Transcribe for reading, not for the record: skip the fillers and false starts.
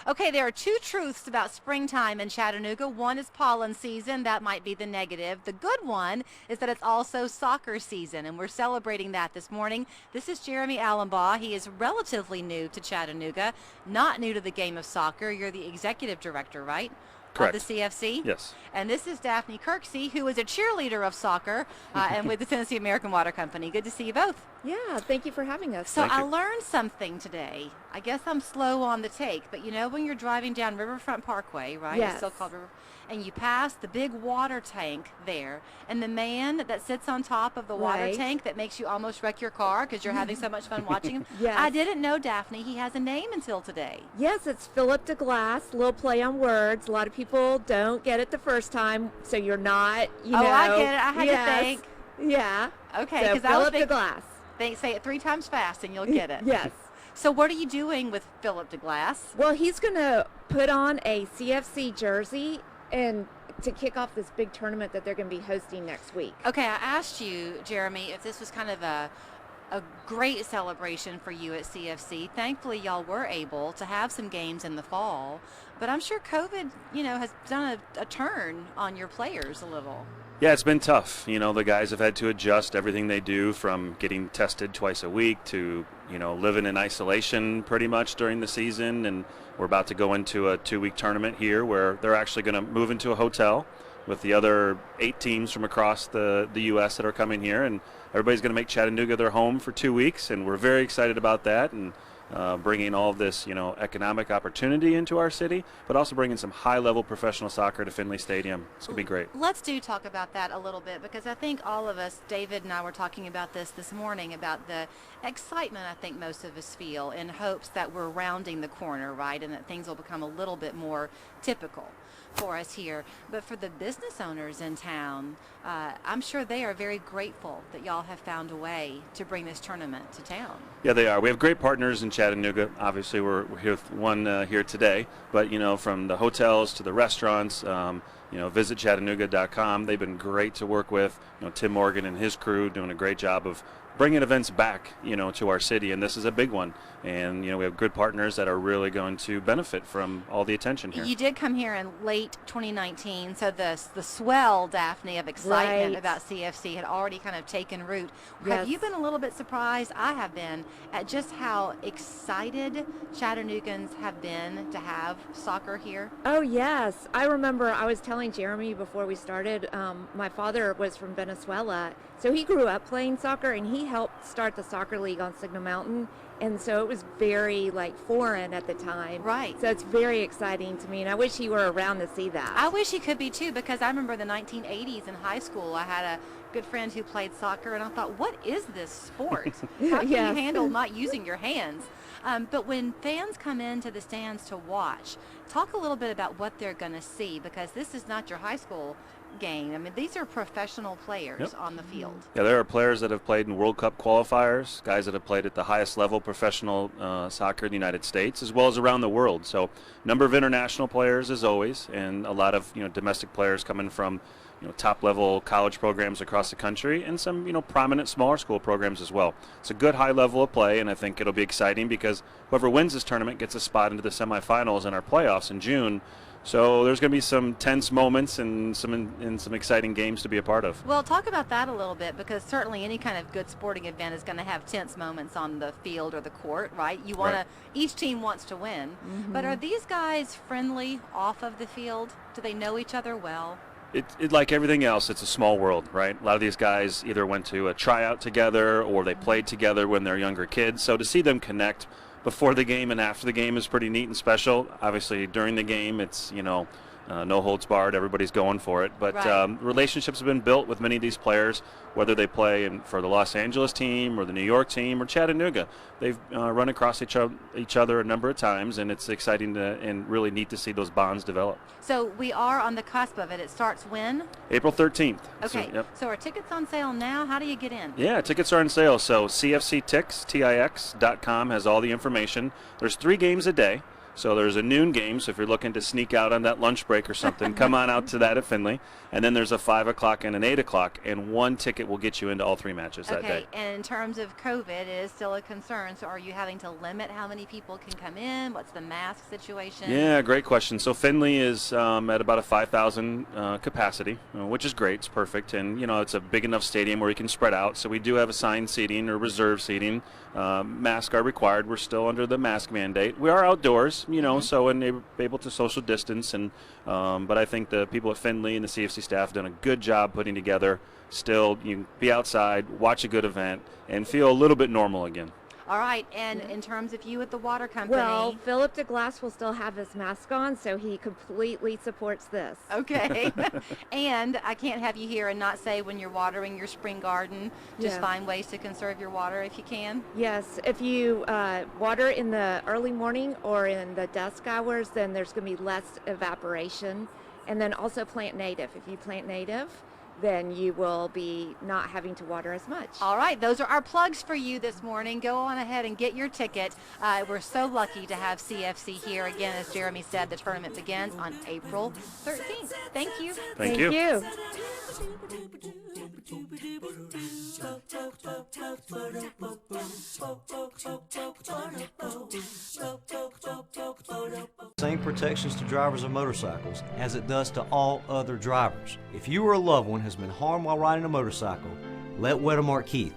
Okay, there are two truths about springtime in Chattanooga. One is pollen season. That might be the negative. The good one is that it's also soccer season, and we're celebrating that this morning. This is Jeremy Allenbaugh. He is relatively new to Chattanooga, not new to the game of soccer. You're the executive director, right? Correct. Of the CFC? Yes. And this is Daphne Kirksey, who is a cheerleader of soccer and with the Tennessee American Water Company. Good to see you both. Yeah, thank you for having us. So Thank I you. learned something today. I guess I'm slow on the take, but you know when you're driving down Riverfront Parkway, right? Yes. It's still called River, and you pass the big water tank there, and the man that sits on top of the water Right. tank that makes you almost wreck your car because you're having so much fun watching him. Yes. I didn't know, Daphne, he has a name until today. Yes, it's Philip DeGlass, little play on words. A lot of people don't get it the first time, so you're not, you know. I get it. I had yes. to think. Yeah. Okay, So because I was Philip thinking, DeGlass. say it 3 times fast and you'll get it. Yes. So what are you doing with Philip DeGlass? Well, he's going to put on a CFC jersey and to kick off this big tournament that they're going to be hosting next week. Okay, I asked you, Jeremy, if this was kind of a great celebration for you at CFC. Thankfully, y'all were able to have some games in the fall, but I'm sure COVID, has done a turn on your players a little. Yeah, it's been tough. The guys have had to adjust everything they do, from getting tested twice a week to, living in isolation pretty much during the season. And we're about to go into a 2-week tournament here where they're actually going to move into a hotel with the other 8 teams from across the U.S. that are coming here. And everybody's going to make Chattanooga their home for 2 weeks. And we're very excited about that. And bringing all of this, economic opportunity into our city, but also bringing some high-level professional soccer to Finley Stadium. It's going to be great. Let's do talk about that a little bit, because I think all of us, David and I were talking about this morning, about the excitement I think most of us feel in hopes that we're rounding the corner, right, and that things will become a little bit more typical for us here. But for the business owners in town, I'm sure they are very grateful that y'all have found a way to bring this tournament to town. Yeah, they are. We have great partners in Chattanooga. Obviously, we're here with one here today. But, from the hotels to the restaurants, visit Chattanooga.com. They've been great to work with. Tim Morgan and his crew doing a great job of bringing events back, to our city, and this is a big one. And, we have good partners that are really going to benefit from all the attention here. You did come here in late 2019, so the swell, Daphne, of excitement Right. about CFC had already kind of taken root. Yes. Have you been a little bit surprised? I have been, at just how excited Chattanoogans have been to have soccer here. Oh, yes. I remember I was telling Jeremy before we started, my father was from Venezuela, so he grew up playing soccer, and he helped start the soccer league on Signal Mountain, and so it was very, foreign at the time. Right. So it's very exciting to me, and I wish he were around to see that. I wish he could be too, because I remember the 1980s in high school. I had a good friend who played soccer, and I thought, what is this sport? How can Yes. you handle not using your hands? But when fans come into the stands to watch, talk a little bit about what they're going to see, because this is not your high school game. I mean, these are professional players Yep. on the field. Yeah, there are players that have played in World Cup qualifiers, guys that have played at the highest level professional soccer in the United States, as well as around the world. So, number of international players as always, and a lot of domestic players coming from top level college programs across the country, and some prominent smaller school programs as well. It's a good high level of play, and I think it'll be exciting because whoever wins this tournament gets a spot into the semifinals in our playoffs in June. So there's going to be some tense moments and some exciting games to be a part of. Well, talk about that a little bit, because certainly any kind of good sporting event is going to have tense moments on the field or the court, right? You want Right. to, each team wants to win. But are these guys friendly off of the field? Do they know each other well? It like everything else, it's a small world, right? A lot of these guys either went to a tryout together or they played together when they're younger kids. So to see them connect before the game and after the game is pretty neat and special. Obviously, during the game, it's, no holds barred. Everybody's going for it. But Right. relationships have been built with many of these players, whether they play for the Los Angeles team or the New York team or Chattanooga. They've run across each other a number of times, and it's exciting and really neat to see those bonds develop. So we are on the cusp of it. It starts when? April 13th. Okay. So, yep. So are tickets on sale now? How do you get in? Yeah, tickets are on sale. So CFC Tix, TIX.com has all the information. There's 3 games a day. So there's a noon game, so if you're looking to sneak out on that lunch break or something, come on out to that at Findlay. And then there's a 5 o'clock and an 8 o'clock, and one ticket will get you into all 3 matches that day. Okay, and in terms of COVID, it is still a concern. So are you having to limit how many people can come in? What's the mask situation? Yeah, great question. So Findlay is at about a 5,000 capacity, which is great. It's perfect. And, you know, it's a big enough stadium where you can spread out. So we do have assigned seating or reserve seating. Masks are required. We're still under the mask mandate. We are outdoors, you know, so and able to social distance. And but I think the people at Findlay and the CFC staff have done a good job putting together. Still, you can be outside, watch a good event, and feel a little bit normal again. All right, and in terms of you at the water company. Well, Philip DeGlass will still have his mask on, so he completely supports this. Okay. And I can't have you here and not say when you're watering your spring garden, just find ways to conserve your water if you can. Yes, if you water in the early morning or in the dusk hours, then there's going to be less evaporation. And then also plant native. If you plant native, then you will be not having to water as much. All right, those are our plugs for you this morning. Go on ahead and get your ticket. We're so lucky to have CFC here again. As Jeremy said, the tournament begins on April 13th. Thank you. Thank you. Same protections to drivers of motorcycles as it does to all other drivers. If you or a loved one has been harmed while riding a motorcycle, let Wedemark Keith,